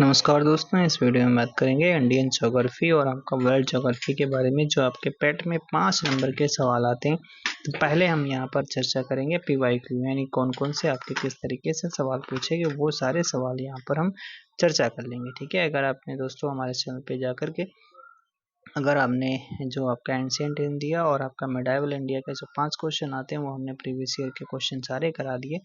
नमस्कार दोस्तों, इस वीडियो में बात करेंगे इंडियन ज्योग्राफी और आपका वर्ल्ड ज्योग्राफी के बारे में। जो आपके पेट में 5 नंबर के सवाल आते हैं, तो पहले हम यहाँ पर चर्चा करेंगे PYQ यानी कौन कौन से आपके किस तरीके से सवाल पूछेंगे, वो सारे सवाल यहाँ पर हम चर्चा कर लेंगे। ठीक है, अगर आपने दोस्तों हमारे चैनल पर जा करके अगर आपने जो आपका एंशिएंट इंडिया और आपका मिडाइवल इंडिया के जो 5 क्वेश्चन आते हैं वो हमने प्रीवियस ईयर के क्वेश्चन सारे करा दिए,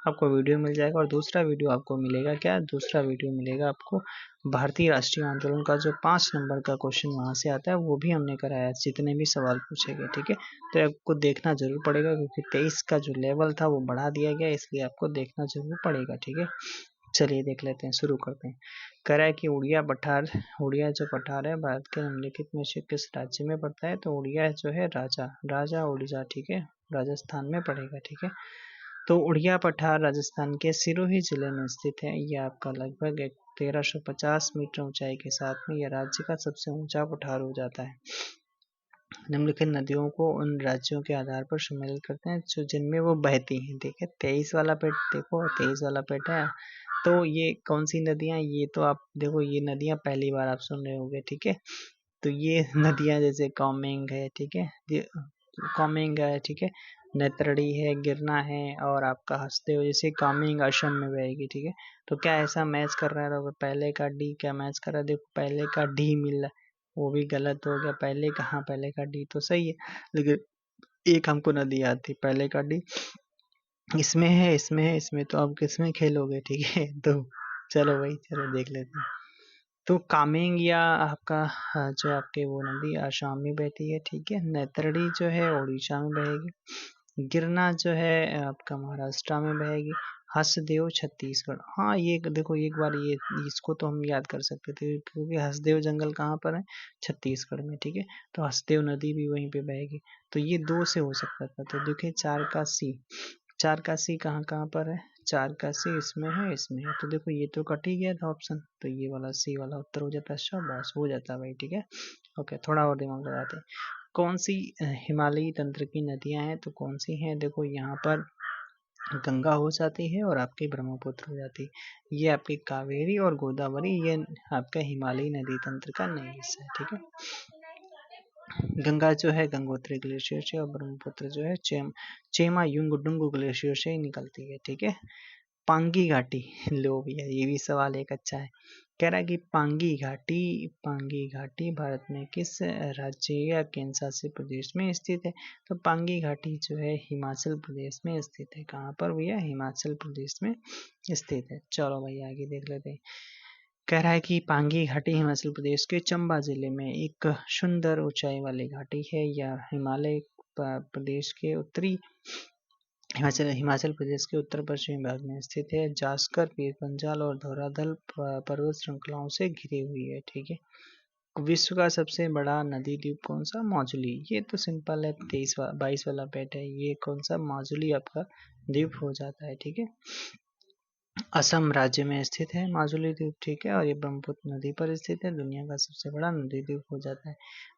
आपको वीडियो मिल जाएगा। और दूसरा वीडियो आपको मिलेगा क्या, दूसरा वीडियो मिलेगा आपको भारतीय राष्ट्रीय आंदोलन का जो 5 नंबर का क्वेश्चन वहाँ से आता है, वो भी हमने कराया, जितने भी सवाल पूछे गए। ठीक है, तो आपको देखना जरूर पड़ेगा क्योंकि 23 का जो लेवल था वो बढ़ा दिया गया, इसलिए आपको देखना जरूर पड़ेगा। ठीक है, चलिए देख लेते हैं, शुरू करते हैं। कह रहा है कि उड़िया जो पठार है भारत के निम्नलिखित में से किस राज्य में पड़ता है। तो उड़िया जो है राजा उड़ीसा, ठीक है, राजस्थान में पड़ेगा। ठीक है, तो उड़िया पठार राजस्थान के सिरोही जिले में स्थित है। यह आपका लगभग 1350 मीटर ऊंचाई के साथ में यह राज्य का सबसे ऊंचा पठार हो जाता है। निम्नलिखित नदियों को उन राज्यों के आधार पर सम्मिलित करते हैं जो जिनमें वो बहती हैं। देखिए 23 वाला पेट, देखो 23 वाला पेट है। तो ये कौन सी नदियां, ये तो आप देखो, ये नदियां पहली बार आप सुन रहे होंगे। ठीक है, तो ये नदियां जैसे कामेंग है, ठीक है, कामेंग है, ठीक है, नेत्रडी है, गिरना है, और आपका हसदेव। जैसे कामेंग असम में बहेगी। ठीक है, तो क्या ऐसा मैच कर रहा है, तो पहले का डी क्या मैच कर रहा है, देखो पहले का डी मिल रहा है, वो भी गलत हो गया। पहले का, हाँ पहले का डी तो सही है, लेकिन एक हमको नदी याद थी पहले का डी इसमें तो आप किसमें खेलोगे। ठीक है, तो चलो भाई, चलो देख लेते हैं। तो कामेंग या आपका जो आपके वो नदी आसाम में बहती है। ठीक है, नेत्रडी जो है उड़ीसा में बहेगी। गिरना जो है आपका महाराष्ट्र में बहेगी। हसदेव छत्तीसगढ़। हाँ ये देखो, एक बार ये इसको तो हम याद कर सकते थे क्योंकि हसदेव जंगल कहाँ पर है, छत्तीसगढ़ में। ठीक है, तो हसदेव नदी भी वहीं पे बहेगी। तो ये 2 से हो सकता था। तो देखिए 4 का सी कहाँ कहाँ पर है, 4 का सी इसमें है, इसमें है। तो देखो ये तो कट ही गया था ऑप्शन, तो ये वाला सी वाला उत्तर हो जाता है। शाबाश, हो जाता है भाई। ठीक है, ओके, थोड़ा और दिमाग लगाते हैं। कौन सी हिमालयी तंत्र की नदियां हैं, तो कौन सी हैं, देखो यहाँ पर गंगा हो जाती है और आपकी ब्रह्मपुत्र हो जाती है। ये आपकी कावेरी और गोदावरी, ये आपका हिमालयी नदी तंत्र का नहीं हिस्सा है। ठीक है, गंगा जो है गंगोत्री ग्लेशियर से और ब्रह्मपुत्र जो है चेमा युंगडुंग ग्लेशियर से निकलती है। ठीक है, पांगी घाटी, लो भैया ये भी सवाल एक अच्छा है। कह रहा है कि पांगी घाटी भारत में किस राज्य या केंद्र शासित प्रदेश में स्थित है। तो पांगी घाटी जो है हिमाचल प्रदेश में स्थित है। कहाँ पर भैया, हिमाचल प्रदेश में स्थित है। चलो भैया आगे देख लेते हैं। कह रहा है कि पांगी घाटी हिमाचल प्रदेश के चंबा जिले में एक सुंदर ऊंचाई वाली घाटी है। यह प्रदेश के उत्तरी हिमाचल प्रदेश के उत्तर पश्चिमी भाग में स्थित है। जास्कर, पीर पंजाल और धौराधल पर्वत श्रृंखलाओं से घिरी हुई है। ठीक है, विश्व का सबसे बड़ा नदी द्वीप कौन सा, माजुली। ये तो सिंपल है, 22 वाला पेट है, ये कौन सा, माजुली आपका द्वीप हो जाता है। ठीक है, असम राज्य में स्थित है माजुली द्वीप। ठीक है, और ये ब्रह्मपुत्र नदी पर स्थित है, दुनिया का सबसे बड़ा नदी द्वीप हो जाता है।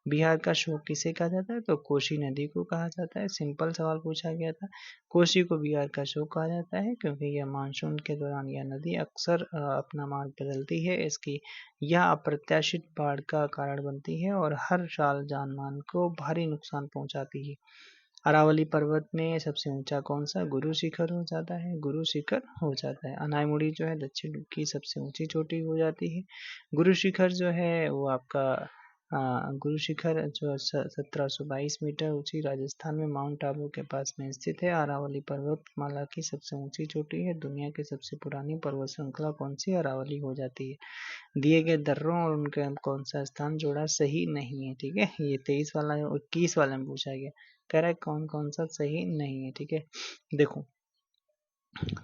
बिहार का शोक किसे कहा जाता है, तो कोसी नदी को कहा जाता है। सिंपल सवाल पूछा गया था, कोसी को बिहार का शोक कहा जाता है क्योंकि यह मानसून के दौरान यह नदी अक्सर अपना मार्ग बदलती है। इसकी यह अप्रत्याशित बाढ़ का कारण बनती है और हर साल जानमाल को भारी नुकसान पहुंचाती है। अरावली पर्वत में सबसे ऊंचा कौन सा, गुरु शिखर हो जाता है, गुरु शिखर हो जाता है। अनायमुड़ी जो है दक्षिण की सबसे ऊंची चोटी हो जाती है। गुरु शिखर जो है वो आपका गुरु शिखर जो 1722 मीटर ऊंची राजस्थान में माउंट आबू के पास में स्थित है। अरावली पर्वतमाला की सबसे ऊंची चोटी है। दुनिया की सबसे पुरानी पर्वत श्रृंखला कौन सी, अरावली हो जाती है। दिए गए दर्रों और उनके कौन सा स्थान जोड़ा सही नहीं है। ठीक है, ये 23 वाला 21 वाले में पूछा गया, कह रहा है कौन कौन सा सही नहीं है। ठीक है, देखो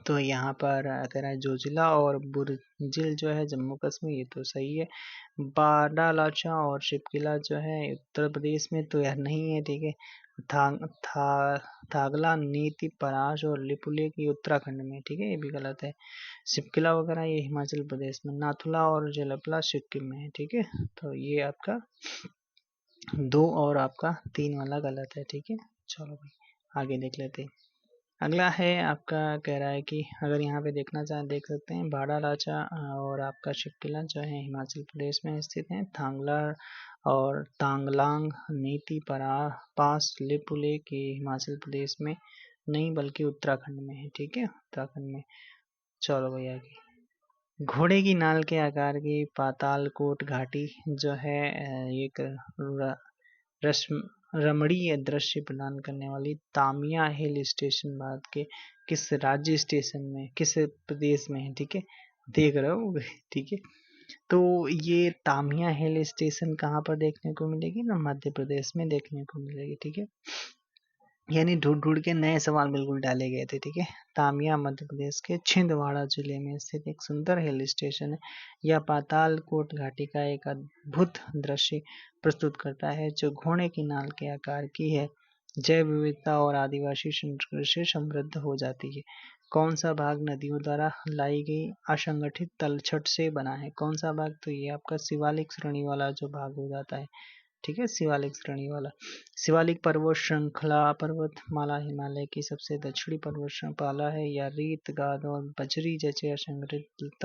तो यहाँ पर कह रहा है जोजिला और बुरजिल जो है जम्मू कश्मीर, ये तो सही है। बाडालाचा और शिपकिला जो है उत्तर प्रदेश में, तो यार नहीं है। ठीक है, थागला, नीति, पराश और लिपुलेख ये उत्तराखंड में। ठीक है, ये भी गलत है। शिपकिला वगैरह ये हिमाचल प्रदेश में। नाथुला और जलपला सिक्किम में है। ठीक है, तो ये आपका 2 और आपका 3 वाला गलत है। ठीक है, चलो भाई आगे देख लेते हैं। अगला है आपका, कह रहा है कि अगर यहाँ पे देखना चाहें देख सकते हैं, बाड़ा राजा और आपका शिवकिला जो है हिमाचल प्रदेश में स्थित है। थांगला और तांगलांग नीति पास लिपुले के हिमाचल प्रदेश में नहीं बल्कि उत्तराखंड में है। ठीक है, उत्तराखंड में। चलो भैया आगे। घोड़े की नाल के आकार की पातालकोट घाटी जो है एक रश्म रमणीय दृश्य प्रदान करने वाली तामिया हिल स्टेशन भारत के किस राज्य स्टेशन में, किस प्रदेश में है। ठीक है, देख रहे हो। ठीक है, तो ये तामिया हिल स्टेशन कहाँ पर देखने को मिलेगी ना, मध्य प्रदेश में देखने को मिलेगी। ठीक है, यानी ढूंढ ढूंढ के नए सवाल बिल्कुल डाले गए थे। ठीक है, तामिया मध्य प्रदेश के छिंदवाड़ा जिले में स्थित एक सुंदर हिल स्टेशन है। यह पातालकोट घाटी का एक अद्भुत दृश्य प्रस्तुत करता है जो घोड़े की नाल के आकार की है। जैव विविधता और आदिवासी संस्कृति से समृद्ध हो जाती है। कौन सा भाग नदियों द्वारा लाई गई असंगठित तलछट से बना है? कौन सा भाग? तो ये आपका शिवालिक श्रेणी वाला जो भाग हो जाता है। ठीक है, शिवालिक श्रेणी वाला। शिवालिक पर्वत श्रृंखला पर्वतमाला हिमालय की सबसे दक्षिणी पर्वत श्रृंखला है। यह रेत, गाद और बजरी जैसे असंगठित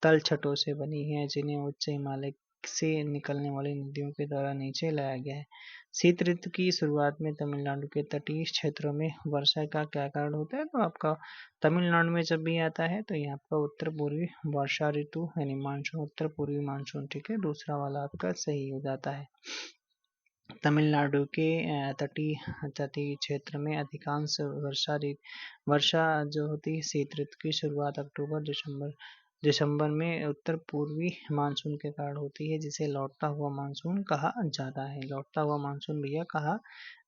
तलछटों से बनी है जिन्हें उच्च हिमालय से निकलने वाली नदियों के द्वारा नीचे लाया गया है। शीत ऋतु की शुरुआत में तमिलनाडु के तटीय क्षेत्रों में वर्षा का क्या कारण होता है? तो आपका तमिलनाडु में जब भी आता है तो ये आपका उत्तर पूर्वी वर्षा ऋतु यानी मानसून, उत्तर पूर्वी मानसून। ठीक है, दूसरा वाला आपका सही हो जाता है। तमिलनाडु के तटीय क्षेत्र में अधिकांश वर्षा जो होती है शीत ऋतु की शुरुआत अक्टूबर दिसंबर में उत्तर पूर्वी मानसून के कारण होती है जिसे लौटता हुआ मानसून कहा जाता है। लौटता हुआ मानसून भैया कहा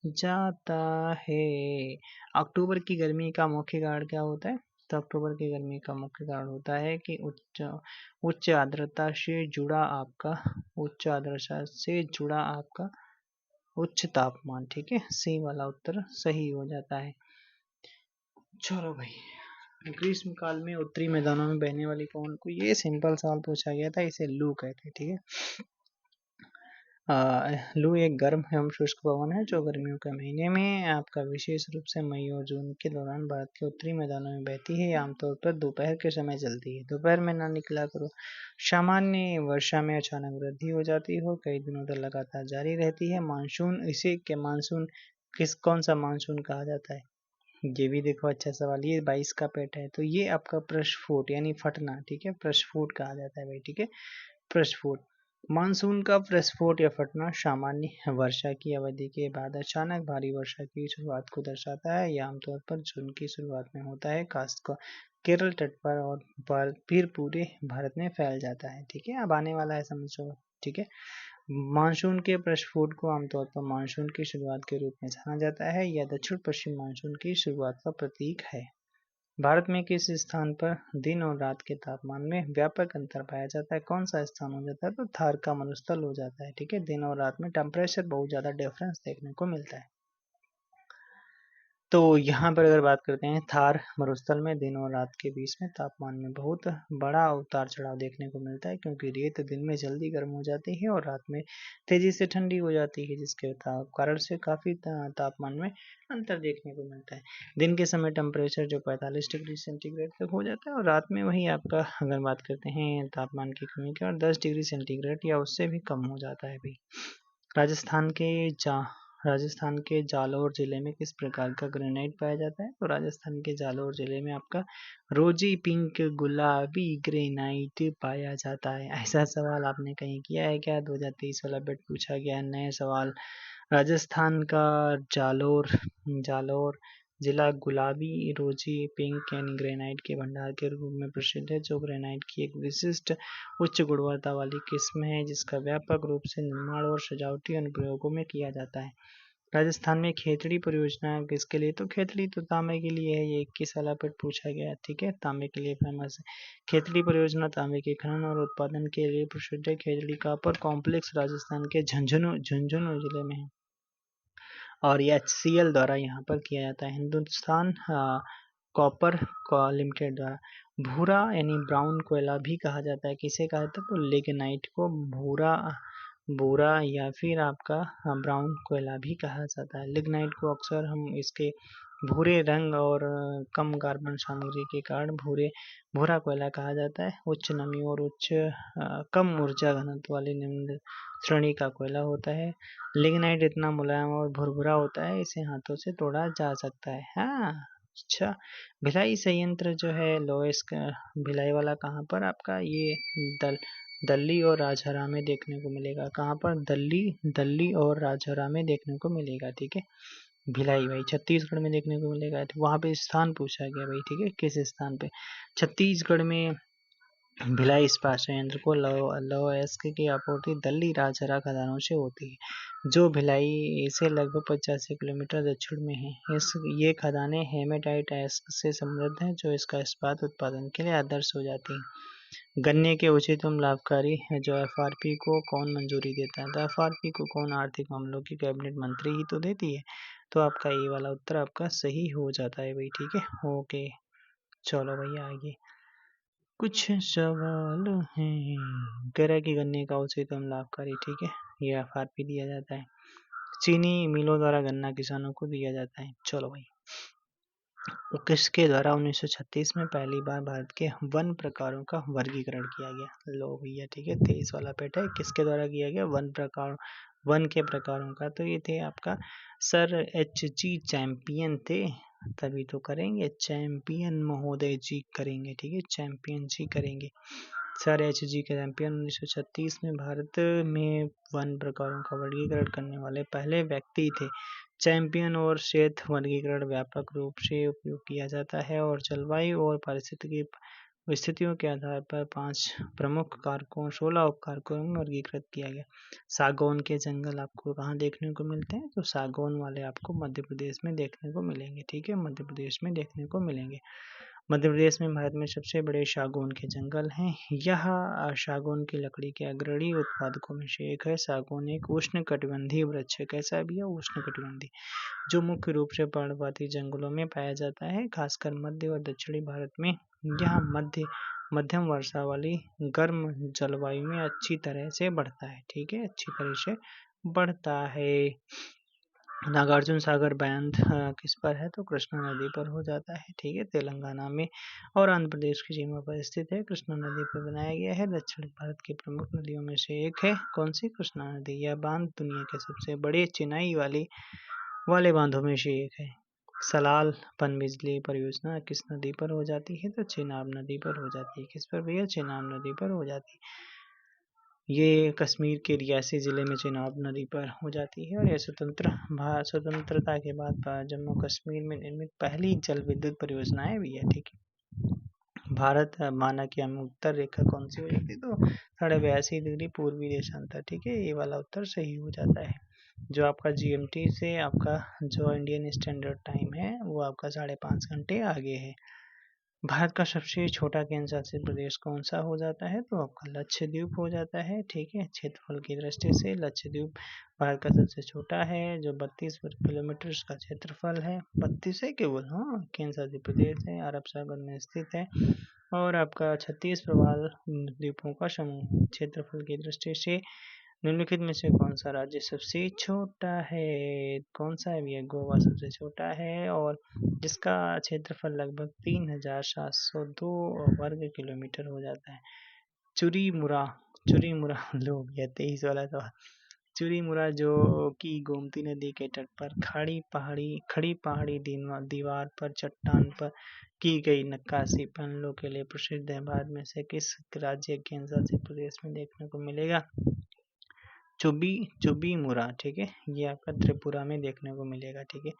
जाता है। अक्टूबर की गर्मी का मुख्य कारण क्या होता है? तो अक्टूबर की गर्मी का मुख्य कारण होता है कि उच्च आर्द्रता से जुड़ा आपका उच्च तापमान। ठीक है, सी वाला उत्तर सही हो जाता है। चलो भाई, ग्रीष्म काल में उत्तरी मैदानों में बहने वाली कौन को, ये सिंपल सवाल पूछा गया था, इसे लू कहते हैं। ठीक है, लू एक गर्म एवं शुष्क पवन है जो गर्मियों के महीने में आपका विशेष रूप से मई और जून के दौरान भारत के उत्तरी मैदानों में बहती है। आमतौर पर दोपहर के समय चलती है। दोपहर में ना निकला करो। सामान्य वर्षा में अचानक वृद्धि हो जाती है, कई दिनों तक लगातार जारी रहती है। मानसून, इसे के मानसून कौन सा मानसून कहा जाता है? ये भी देखो अच्छा सवाल। ये 22 का पेट है तो ये आपका प्रस्फुट यानी फटना। ठीक है, प्रस्फुट कहा जाता है भाई। ठीक है, प्रस्फुट। मानसून का प्रस्फुट या फटना सामान्य वर्षा की अवधि के बाद अचानक भारी वर्षा की शुरुआत को दर्शाता है। यह आमतौर पर जून की शुरुआत में होता है, खासकर केरल तट पर, और फिर पूरे भारत में फैल जाता है। ठीक है, अब आने वाला है समझो। ठीक है, मानसून के प्रस्फुट को आमतौर पर मानसून की शुरुआत के रूप में जाना जाता है। यह दक्षिण पश्चिम मानसून की शुरुआत का प्रतीक है। भारत में किस स्थान पर दिन और रात के तापमान में व्यापक अंतर पाया जाता है? कौन सा स्थान हो जाता है? तो थार का मरुस्थल हो जाता है। ठीक है, दिन और रात में टेम्परेचर बहुत ज्यादा डिफरेंस देखने को मिलता है। तो यहाँ पर अगर बात करते हैं, थार मरुस्थल में दिन और रात के बीच में तापमान में बहुत बड़ा उतार चढ़ाव देखने को मिलता है क्योंकि रेत दिन में जल्दी गर्म हो जाती है और रात में तेजी से ठंडी हो जाती है, जिसके कारण से काफी तापमान में अंतर देखने को मिलता है। दिन के समय टेम्परेचर जो 45 डिग्री सेंटीग्रेड तक हो जाता है और रात में वही आपका, अगर बात करते हैं तापमान की कमी की, और 10 डिग्री सेंटीग्रेड या उससे भी कम हो जाता है भी। राजस्थान के राजस्थान के जालौर जिले में किस प्रकार का ग्रेनाइट पाया जाता है? तो राजस्थान के जालौर जिले में आपका रोजी पिंक गुलाबी ग्रेनाइट पाया जाता है। ऐसा सवाल आपने कहीं किया है क्या? 2023 वाला बिट पूछा गया है, नए सवाल। राजस्थान का जालौर जालौर जिला गुलाबी रोजी पिंक यानी ग्रेनाइट के भंडार के रूप में प्रसिद्ध है, जो ग्रेनाइट की एक विशिष्ट उच्च गुणवत्ता वाली किस्म है जिसका व्यापक रूप से निर्माण और सजावटी अनुप्रयोगों में किया जाता है। राजस्थान में खेतड़ी परियोजना किसके लिए? तो खेतड़ी तो तांबे के लिए है। ये 21 वाला पेट पूछा गया है। ठीक है, तांबे के लिए फेमस है। खेतड़ी परियोजना तांबे के खनन और उत्पादन के लिए प्रसिद्ध है। खेतड़ी कॉपर कॉम्प्लेक्स राजस्थान के झुंझुनू जिले में है और ये HCL द्वारा यहाँ पर किया जाता है, हिंदुस्तान कॉपर लिमिटेड द्वारा। भूरा यानी ब्राउन कोयला भी कहा जाता है, किसे कहा जाता है? तो लिग्नाइट को भूरा भूरा या फिर आपका ब्राउन कोयला भी कहा जाता है। लिग्नाइट को अक्सर हम इसके भूरे रंग और कम कार्बन सामग्री के कारण भूरा कोयला कहा जाता है। उच्च नमी और कम ऊर्जा घनत्व वाले निम्न श्रेणी का कोयला होता है। लिग्नाइट इतना मुलायम और भुरभुरा होता है, इसे हाथों से तोड़ा जा सकता है। हाँ, अच्छा। भिलाई संयंत्र जो है लोएस का भिलाई वाला कहाँ पर आपका ये दल दल्ली और राजहरा में देखने को मिलेगा। कहाँ पर? दल्ली और राजहरा में देखने को मिलेगा। ठीक है, भिलाई भाई छत्तीसगढ़ में देखने को मिलेगा। तो वहां पे स्थान पूछा गया भाई। ठीक है, किस स्थान पे? छत्तीसगढ़ में भिलाई इस्पात संयंत्र को लौह अयस्क की आपूर्ति दल्ली राजहरा खदानों से होती है, जो भिलाई से लगभग 85 किलोमीटर दक्षिण में है। ये खदानें हेमेटाइट अयस्क से समृद्ध हैं, जो इसका इस्पात उत्पादन के लिए आदर्श हो जाती हैं। गन्ने के उचितम लाभकारी है जो एफआरपी को कौन मंजूरी देता है? तो एफआरपी को कौन? आर्थिक मामलों की कैबिनेट मंत्री ही तो देती है। तो आपका ये वाला उत्तर आपका सही हो जाता है भाई। ठीक है, ओके। चलो भैया आगे कुछ सवाल हैं। कह रहा है कि गन्ने का उचितम लाभकारी, ठीक है, ये एफआरपी दिया जाता है। चीनी मिलों द्वारा गन्ना किसानों को दिया जाता है। चलो भाई, किसके द्वारा 1936 में पहली बार भारत के वन प्रकारों का वर्गीकरण किया गया? लो भैया, ठीक है, 23 वाला पेट है। किसके द्वारा किया गया? वन के प्रकारों का। तो ये थे आपका सर HG चैंपियन थे, तभी तो करेंगे चैंपियन महोदय जी करेंगे। ठीक है, चैंपियन जी करेंगे। सर HG के चैंपियन 1936 में भारत में वन प्रकारों का वर्गीकरण करने वाले पहले व्यक्ति थे। चैंपियन और क्षेत्र वर्गीकरण व्यापक रूप से उपयोग किया जाता है और जलवायु और पारिस्थितिकी स्थितियों के आधार पर 5 प्रमुख कारकों 16 उपकारकों में वर्गीकृत किया गया। सागौन के जंगल आपको कहाँ देखने को मिलते हैं? तो सागौन वाले आपको मध्य प्रदेश में देखने को मिलेंगे। ठीक है, मध्य प्रदेश में देखने को मिलेंगे। मध्य प्रदेश में भारत में सबसे बड़े सागौन के जंगल हैं। यह सागौन की लकड़ी के अग्रणी उत्पादकों में से एक है। सागौन एक उष्णकटिबंधीय वृक्ष है। कैसा भी है? उष्णकटिबंधीय, जो मुख्य रूप से पर्णपाती जंगलों में पाया जाता है, खासकर मध्य और दक्षिणी भारत में। यह मध्यम वर्षा वाली गर्म जलवायु में अच्छी तरह से बढ़ता है। ठीक है, अच्छी तरह से बढ़ता है। नागार्जुन सागर बांध किस पर है? तो कृष्णा नदी पर हो जाता है। ठीक है, तेलंगाना में और आंध्र प्रदेश की सीमा पर स्थित है। कृष्णा नदी पर बनाया गया है। दक्षिण भारत की प्रमुख नदियों में से एक है। कौन सी? कृष्णा नदी। यह बांध दुनिया के सबसे बड़े चिनाई वाले बांधों में से एक है। सलाल पनबिजली परियोजना किस नदी पर हो जाती है? तो चेनाब नदी पर हो जाती है। किस पर भैया? चेनाब नदी पर हो जाती है। ये कश्मीर के रियासी जिले में चेनाब नदी पर हो जाती है और यह स्वतंत्रता के बाद जम्मू कश्मीर में निर्मित पहली जल विद्युत परियोजना भी है। ठीक है, भारत माना कि हमें उत्तर रेखा कौन सी हो जाती है? तो 82.5 डिग्री पूर्वी देशांतर। ठीक है, ये वाला उत्तर सही हो जाता है। जो आपका GMT से आपका जो इंडियन स्टैंडर्ड टाइम है वो आपका 5.5 घंटे आगे है। भारत का सबसे छोटा केंद्र शासित प्रदेश कौन सा हो जाता है? तो आपका लक्षद्वीप हो जाता है। ठीक है, क्षेत्रफल की दृष्टि से लक्षद्वीप भारत का सबसे छोटा है, जो 32 वर्ग किलोमीटर का क्षेत्रफल है। 32 है केवल। हाँ, केंद्र शासित प्रदेश है, अरब सागर में स्थित है और आपका 36 प्रवाल द्वीपों का समूह। क्षेत्रफल की दृष्टि से निम्नलिखित में से कौन सा राज्य सबसे छोटा है? कौन सा है भैया? गोवा सबसे छोटा है और जिसका क्षेत्रफल लगभग 3702 वर्ग किलोमीटर हो जाता है। चुरीमुरा लो भैया 23 वाला सवाल। चुरीमुरा जो कि गोमती नदी के तट पर खड़ी पहाड़ी दीवार पर चट्टान पर की गई नक्काशी पैनलों के लिए प्रसिद्ध है। भारत में से किस राज्य केंद्र शासित प्रदेश में देखने को मिलेगा? चुबीमुरा। ठीक है, ये आपका त्रिपुरा में देखने को मिलेगा। ठीक है,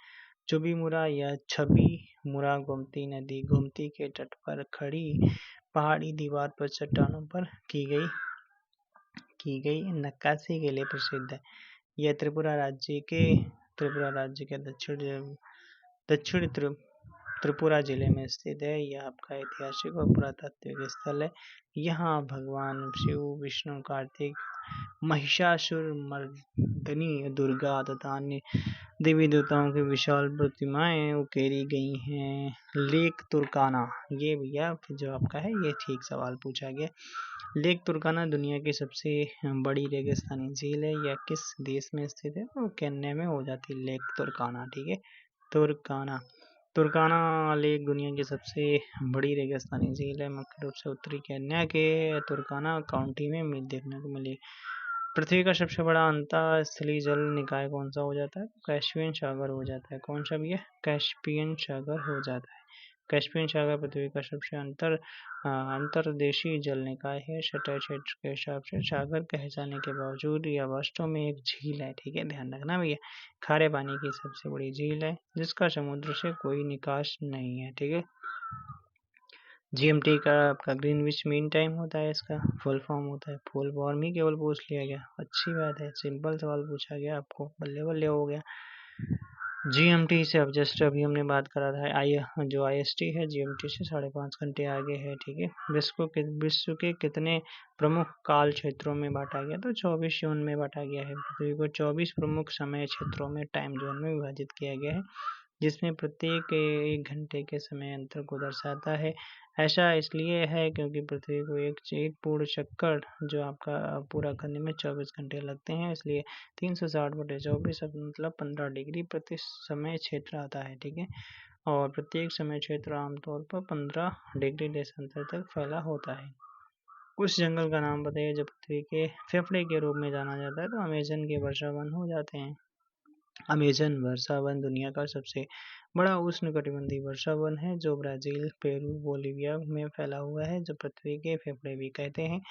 चुबीमुरा या छबीमुरा गोमती के तट पर खड़ी पहाड़ी दीवार पर चट्टानों पर की गई नक्काशी के लिए प्रसिद्ध है। यह त्रिपुरा राज्य के दक्षिण त्रिपुरा जिले में स्थित है। यह आपका ऐतिहासिक और पुरातात्विक स्थल है। यहाँ भगवान शिव, विष्णु, कार्तिक, महिषासुर मर्दिनी दुर्गा तथा अन्य देवी देवताओं की विशाल प्रतिमाएं उकेरी गई हैं। लेक तुर्काना, ये भैया जो आपका है ये ठीक सवाल पूछा गया। लेक तुर्काना दुनिया की सबसे बड़ी रेगिस्तानी झील है। यह किस देश में स्थित है? तो केन्या में हो जाती है लेक तुर्काना। ठीक है, तुर्काना। तुर्काना लेक दुनिया की सबसे बड़ी रेगिस्तानी झील है। मुख्य रूप से उत्तरी केन्या के तुर्काना काउंटी में देखने को मिली। पृथ्वी का सबसे बड़ा अंतःस्थलीय जल निकाय कौन सा हो जाता है? कैस्पियन सागर हो जाता है। कौन सा भैया? कैस्पियन सागर हो जाता है। कैस्पियन सागर पृथ्वी का सबसे अंतर्देशीय जल निकाय है। सतह क्षेत्र के हिसाब से सागर कहे जाने के बावजूद यह वास्तव में एक झील है। ठीक है, ध्यान रखना भैया। खारे पानी की सबसे बड़ी झील है जिसका समुद्र से कोई निकास नहीं है। ठीक है, GMT का आपका ग्रीनविच मीन टाइम होता है, इसका फुल फॉर्म होता है। फुल फॉर्म ही केवल पूछ लिया गया, अच्छी बात है, सिंपल सवाल पूछा गया आपको, बल्ले बल्ले हो गया। GMT से अब जस्ट अभी हमने बात करा था, जो IST है GMT से 5.5 घंटे आगे है। ठीक है, विश्व के कितने प्रमुख काल क्षेत्रों में बांटा गया? तो 24 जोन में बांटा गया है। पृथ्वी को 24 प्रमुख समय क्षेत्रों में टाइम जोन में विभाजित किया गया है, जिसमें प्रत्येक 1 घंटे के समय अंतर को दर्शाता है। ऐसा इसलिए है क्योंकि पृथ्वी को एक पूर्ण चक्कर जो आपका पूरा करने में 24 घंटे लगते हैं, इसलिए 360/24 मतलब 15 डिग्री प्रति समय क्षेत्र आता है। ठीक है, और प्रत्येक समय क्षेत्र आमतौर पर 15 डिग्री देशांतर तक फैला होता है। उस जंगल का नाम बताइए जो पृथ्वी के फेफड़े के रूप में जाना जाता है। तो अमेजन के वर्षा वन हो जाते हैं। अमेजन वर्षा वन दुनिया का सबसे बड़ा उष्णकटिबंधीय वर्षा वन है जो ब्राजील, पेरू, बोलिविया में फैला हुआ है, जो पृथ्वी के फेफड़े भी कहते हैं।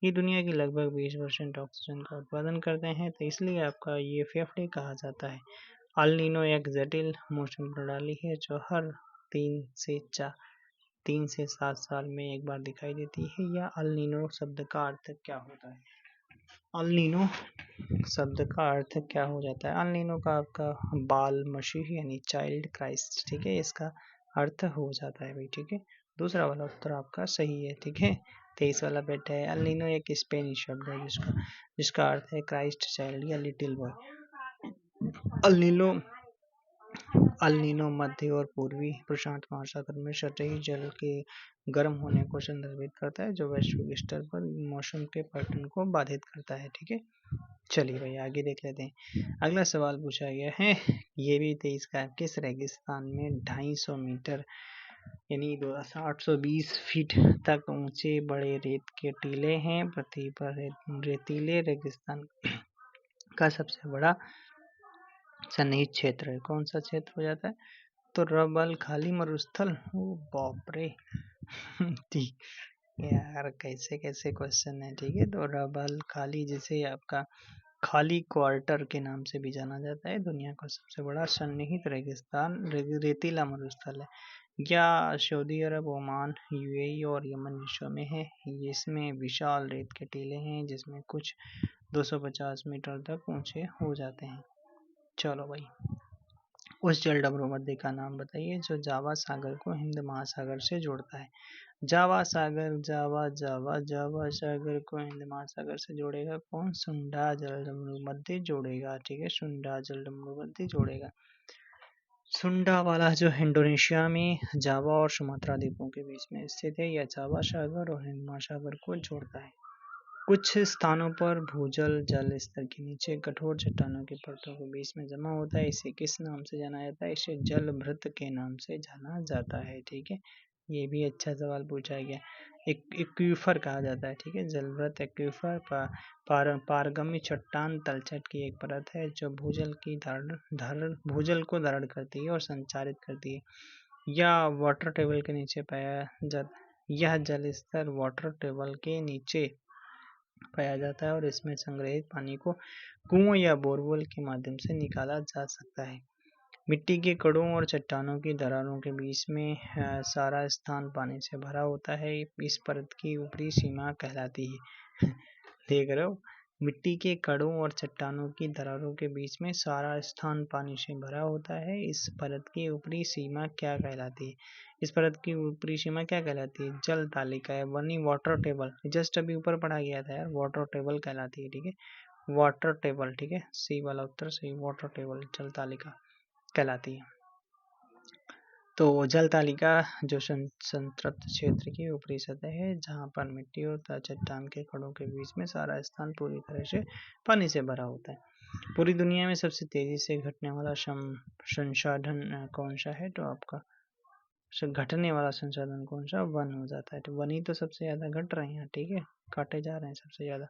ये दुनिया की लगभग 20% ऑक्सीजन का उत्पादन करते हैं, तो इसलिए आपका ये फेफड़े कहा जाता है। अल नीनो एक जटिल मौसम प्रणाली है जो हर 3 से 7 साल में एक बार दिखाई देती है। या अल नीनो शब्द का अर्थ क्या होता है? अल नीनो शब्द का अर्थ क्या हो जाता है? अल नीनो का आपका बाल मसीह यानी चाइल्ड क्राइस्ट। ठीक है, इसका अर्थ हो जाता है भाई। ठीक है, दूसरा वाला उत्तर आपका सही है। ठीक है, 23 वाला बेटा है। अल नीनो एक स्पेनिश शब्द है जिसका अर्थ है क्राइस्ट चाइल्ड या लिटिल बॉय। अल नीनो मध्य और पूर्वी प्रशांत महासागर में सतही जल के गर्म होने को संदर्भित करता है, जो वैश्विक स्तर पर मौसम के पैटर्न को बाधित करता है। ठीक है, चलिए भाई आगे देख लेते हैं। अगला सवाल पूछा गया है, ये भी 23 का, किस रेगिस्तान में 250 मीटर यानी 820 फीट तक ऊंचे बड़े रेत के टीले हैं? पृथ्वी पर रेतीले रेगिस्तान का सबसे बड़ा सन्निहित क्षेत्र है। कौन सा क्षेत्र हो जाता है? तो रब अल खाली मरुस्थल। ओ बाप रे ठीक यार, कैसे कैसे क्वेश्चन है। ठीक है, तो रब अल खाली जिसे आपका खाली क्वार्टर के नाम से भी जाना जाता है, दुनिया का सबसे बड़ा सन्निहित रेगिस्तान रेतीला मरुस्थल है। या सऊदी अरब, ओमान, UAE और यमन विश्व में है। इसमें विशाल रेत के टीले हैं जिसमें कुछ 250 मीटर तक ऊंचे हो जाते हैं। चलो भाई, उस जलडमरू मध्य का नाम बताइए जो जावा सागर को हिंद महासागर से जोड़ता है। जावा सागर, जावा सागर को हिंद महासागर से जोड़ेगा कौन? सुंडा जलडमरू मध्य जोड़ेगा। ठीक है, सुंडा जलडमरू मध्य जोड़ेगा। सुंडा वाला जो इंडोनेशिया में जावा और सुमात्रा द्वीपों के बीच में स्थित है, यह जावा सागर और हिंद महासागर को जोड़ता है। कुछ स्थानों पर भूजल जल स्तर के नीचे कठोर चट्टानों की परतों के बीच में जमा होता है। इसे किस नाम से जाना जाता है? इसे जलभृत के नाम से जाना जाता है। ठीक है, ये भी अच्छा सवाल पूछा गया। एक्वीफर कहा जाता है। ठीक है, जलभृत एक्वीफर पारगम्य चट्टान तलछट की एक परत है जो भूजल को धारण करती है और संचारित करती है। या वाटर टेबल के नीचे यह जल स्तर वाटर टेबल के नीचे पाया जाता है और इसमें संग्रहित पानी को कुओं या बोरवेल के माध्यम से निकाला जा सकता है। मिट्टी के कड़ों और चट्टानों की दरारों के बीच में सारा स्थान पानी से भरा होता है। इस परत की ऊपरी सीमा कहलाती है देख रहे हो, मिट्टी के कड़ों और चट्टानों की दरारों के बीच में सारा स्थान पानी से भरा होता है। इस परत की ऊपरी सीमा क्या कहलाती है? इस परत की ऊपरी सीमा क्या कहलाती है? जल तालिका है, बनी वाटर टेबल, जस्ट अभी ऊपर पढ़ा गया था यार, वाटर टेबल कहलाती है। ठीक है, वाटर टेबल। ठीक है, सी वाला उत्तर सही, वाटर टेबल जल तालिका कहलाती है। तो जल तालिका जो संतृप्त क्षेत्र की ऊपरी सतह है जहाँ पर मिट्टी और चट्टान के कणों के बीच में सारा स्थान पूरी तरह से पानी से भरा होता है। पूरी दुनिया में सबसे तेजी से घटने वाला संसाधन कौन सा है? तो आपका घटने वाला संसाधन कौन सा? वन हो जाता है। तो वन ही तो सबसे ज्यादा घट रहे हैं, ठीक है, काटे जा रहे हैं सबसे ज्यादा।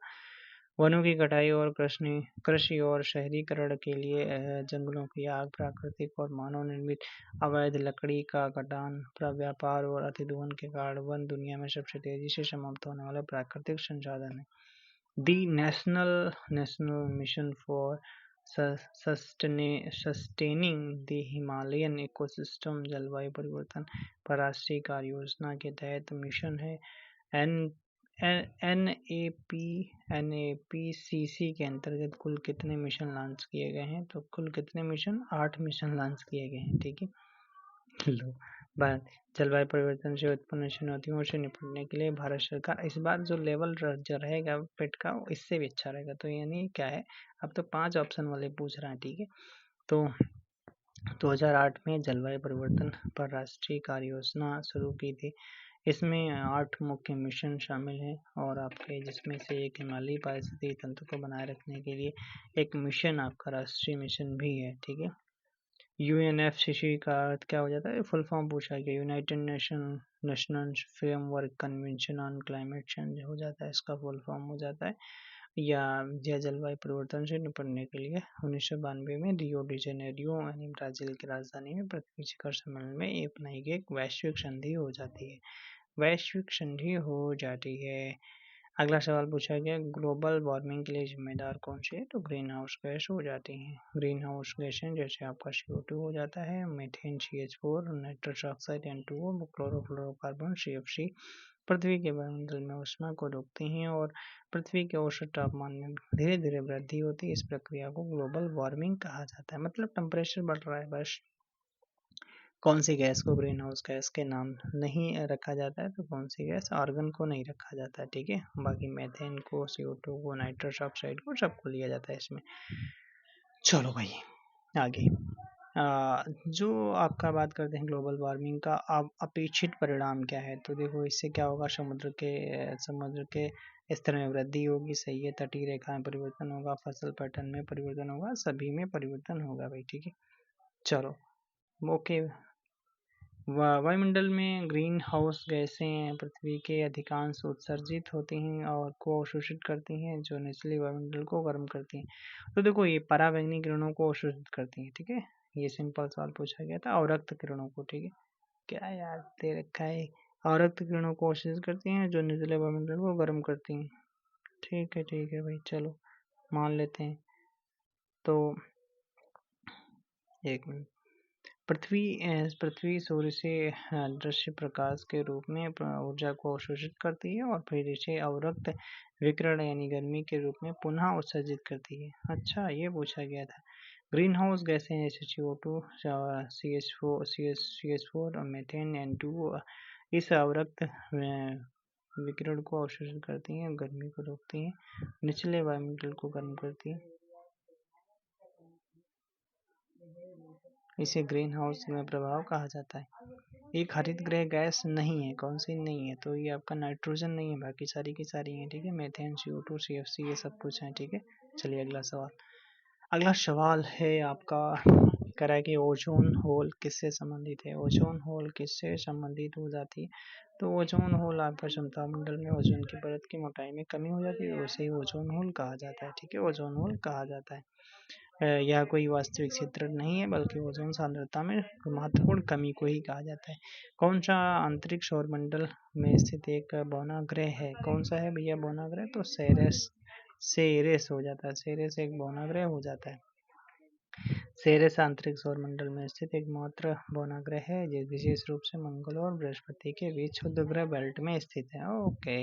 वनों की कटाई और कृषि और शहरीकरण के लिए जंगलों की आग, प्राकृतिक और मानव निर्मित अवैध लकड़ी का कटान, व्यापार और अतिदोहन के कारण वन दुनिया में सबसे तेजी से समाप्त होने वाला प्राकृतिक संसाधन है। The national mission for sustaining the Himalayan ecosystem जलवायु परिवर्तन पर राष्ट्रीय कार्य योजना के तहत मिशन है। एन NAPCC के अंतर्गत कुल कितने मिशन लॉन्च किए गए हैं? तो कुल कितने मिशन? 8 मिशन लॉन्च किए गए हैं, ठीक है। लो, जलवायु परिवर्तन से उत्पन्न चुनौतियों से निपटने के लिए भारत सरकार इस बार जो लेवल जो रहेगा पेट का, इससे भी अच्छा रहेगा। तो यानी क्या है, अब तो 5 ऑप्शन वाले पूछ रहे हैं, ठीक है। तो 2008 में जलवायु परिवर्तन पर राष्ट्रीय कार्य योजना शुरू की थी। इसमें 8 मुख्य मिशन शामिल हैं और आपके जिसमें से एक हिमालयी पारिस्थितिकी तंत्र को बनाए रखने के लिए एक मिशन आपका राष्ट्रीय मिशन भी है, ठीक है। UNFCCC का अर्थ क्या हो जाता है? फुल फॉर्म पूछा गया, United national framework convention on climate change हो जाता है, इसका फुल फॉर्म हो जाता है। या जलवायु परिवर्तन से निपटने के लिए 1992 में रियो डी जेनेरियो यानी ब्राजील की राजधानी में पृथ्वी शिखर सम्मेलन में अपनाई गई एक वैश्विक संधि हो जाती है। वैश्विक संधि हो जाती है। अगला सवाल पूछा गया, ग्लोबल वार्मिंग के लिए जिम्मेदार कौन सी है? तो ग्रीन हाउस गैस हो जाती हैं। ग्रीन हाउस गैसें जैसे आपका CO2 हो जाता है, methane CH4, nitrous oxide N2O, chlorofluorocarbon CFC पृथ्वी के वायुमंडल में ऊष्मा को रोकती हैं और पृथ्वी के औसत तापमान में धीरे धीरे वृद्धि होती है। इस प्रक्रिया को ग्लोबल वार्मिंग कहा जाता है, मतलब टेम्परेचर बढ़ रहा है बस। कौन सी गैस को ग्रीन हाउस गैस के नाम नहीं रखा जाता है? तो कौन सी गैस? आर्गन को नहीं रखा जाता है, ठीक है। बाकी मेथेन को, CO2 को, नाइट्रस ऑक्साइड को, सबको लिया जाता है इसमें। चलो भाई आगे। जो आपका बात करते हैं ग्लोबल वार्मिंग का अब अपेक्षित परिणाम क्या है? तो देखो इससे क्या होगा, समुद्र के स्तर में वृद्धि होगी, सही है। तटीय रेखा में परिवर्तन होगा, फसल पैटर्न में परिवर्तन होगा, सभी में परिवर्तन होगा भाई, ठीक है। चलो ओके। वायुमंडल में ग्रीन हाउस गैसें पृथ्वी के अधिकांश उत्सर्जित होती हैं और को अवशोषित करती हैं, जो निचले वायुमंडल को गर्म करती हैं। तो देखो ये पराबैंगनी किरणों को अवशोषित करती हैं, ठीक है। ये सिंपल सवाल पूछा गया था। अवरक्त किरणों को, ठीक है, क्या याद दे रखा है, अवरक्त किरणों को अवशोषित करती हैं जो निचले वायुमंडल को गर्म करती हैं। ठीक है भाई, चलो मान लेते हैं। तो एक मिनट, पृथ्वी सूर्य से दृश्य प्रकाश के रूप में ऊर्जा को अवशोषित करती है और फिर इसे अवरक्त विकिरण यानी गर्मी के रूप में पुनः उत्सर्जित करती है। अच्छा, ये पूछा गया था। ग्रीन हाउस गैसें जैसे CO2, CH4 और मीथेन N2 इस अवरक्त विकिरण को अवशोषित करती हैं, गर्मी को रोकती हैं, निचले वायुमंडल को गर्म करती हैं। इसे ग्रीन हाउस में प्रभाव कहा जाता है। एक हरित गृह गैस नहीं है, कौन सी नहीं है? तो ये आपका नाइट्रोजन नहीं है, बाकी सारी की सारी हैं, ठीक है। मीथेन, CO2, CFC ये सब कुछ है, ठीक है। चलिए अगला सवाल। अगला सवाल है आपका, कह रहा है कि ओजोन होल किससे संबंधित है? ओजोन होल किससे संबंधित हो जाती है? तो ओजोन होल आपका क्षमता मंडल में ओजोन की परत की मोटाई में कमी हो जाती है, उसे ही ओजोन होल कहा जाता है, ठीक है। ओजोन होल कहा जाता है। यह कोई वास्तविक क्षेत्र नहीं है, बल्कि ओजोन सांद्रता में महत्वपूर्ण कमी को ही कहा जाता है। कौन सा अंतरिक्ष सौरमंडल में स्थित एक बौनाग्रह है? कौन सा है भैया बौनाग्रह? तो सेरेस हो जाता है। सेरेस एक बौनाग्रह हो जाता है। सेरेस अंतरिक्ष सौरमंडल में स्थित एकमात्र बौनाग्रह है जो विशेष रूप से मंगल और बृहस्पति के बीच क्षुद्र ग्रह बेल्ट में स्थित है। ओके।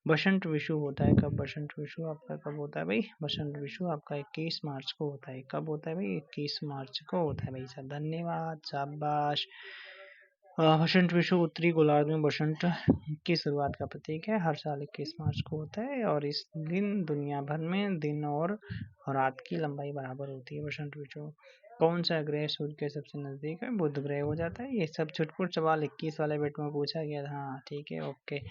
बसंत विषु होता है कब? बसंत विषु आपका कब होता है भाई? बसंत विषु आपका 21 मार्च को होता है। कब होता है भाई? 21 मार्च को होता है भाई साहब। धन्यवाद, शाबाश। बसंत विषु उत्तरी गोलार्ध में बसंत की शुरुआत का प्रतीक है। हर साल 21 मार्च को होता है और इस दिन दुनिया भर में दिन और रात की लंबाई बराबर होती है। बसंत विषु कौन सा ग्रह सूर्य के सबसे नजदीक है? बुध ग्रह हो जाता है। ये सब छुटपुट सवाल 21 वाले बेट में पूछा गया था। हाँ ठीक है, ओके।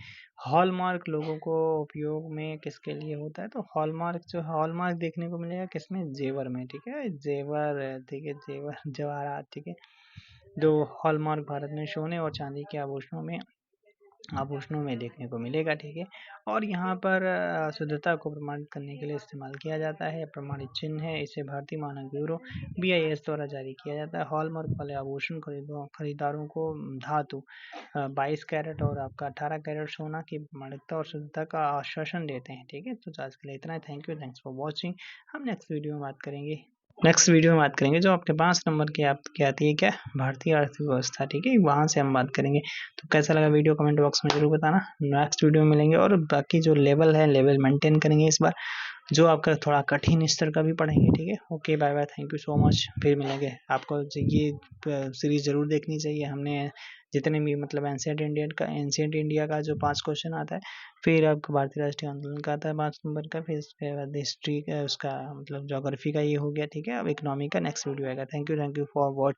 हॉलमार्क लोगों को उपयोग में किसके लिए होता है? तो हॉलमार्क देखने को मिलेगा किसमें? जेवर में, ठीक है। जेवर, ठीक है, जेवर जवाहरात, ठीक है। जो हॉलमार्क भारत में सोने और चांदी के आभूषणों में देखने को मिलेगा, ठीक है। और यहाँ पर शुद्धता को प्रमाणित करने के लिए इस्तेमाल किया जाता है। प्रमाणित चिन्ह है, इसे भारतीय मानक ब्यूरो BIS द्वारा जारी किया जाता है। हॉलमार्क वाले आभूषण खरीदारों को धातु 22 कैरेट और आपका 18 कैरेट सोना की प्रमाणिकता और शुद्धता का आश्वासन देते हैं, ठीक है। तो आज के लिए इतना है। Thanks for watching. हम नेक्स्ट वीडियो में बात करेंगे जो आपके 5 नंबर की आपकी आती है क्या, भारतीय अर्थव्यवस्था, ठीक है। वहाँ से हम बात करेंगे। तो कैसा लगा वीडियो कमेंट बॉक्स में जरूर बताना। नेक्स्ट वीडियो में मिलेंगे और बाकी जो लेवल है लेवल मेंटेन करेंगे इस बार, जो आपका थोड़ा कठिन स्तर का भी पढ़ेंगे, ठीक है। Okay, bye bye, thank you so much. फिर मिलेंगे। आपको ये सीरीज जरूर देखनी चाहिए। हमने जितने भी मतलब एंशियंट इंडिया का जो 5 क्वेश्चन आता है, फिर आपको भारतीय राष्ट्रीय आंदोलन का आता है 5 नंबर का, फिर उसके बाद हिस्ट्री का उसका मतलब ज्योग्राफी का ये हो गया, ठीक है। अब इकोनॉमी का नेक्स्ट वीडियो आएगा। Thank you for watching.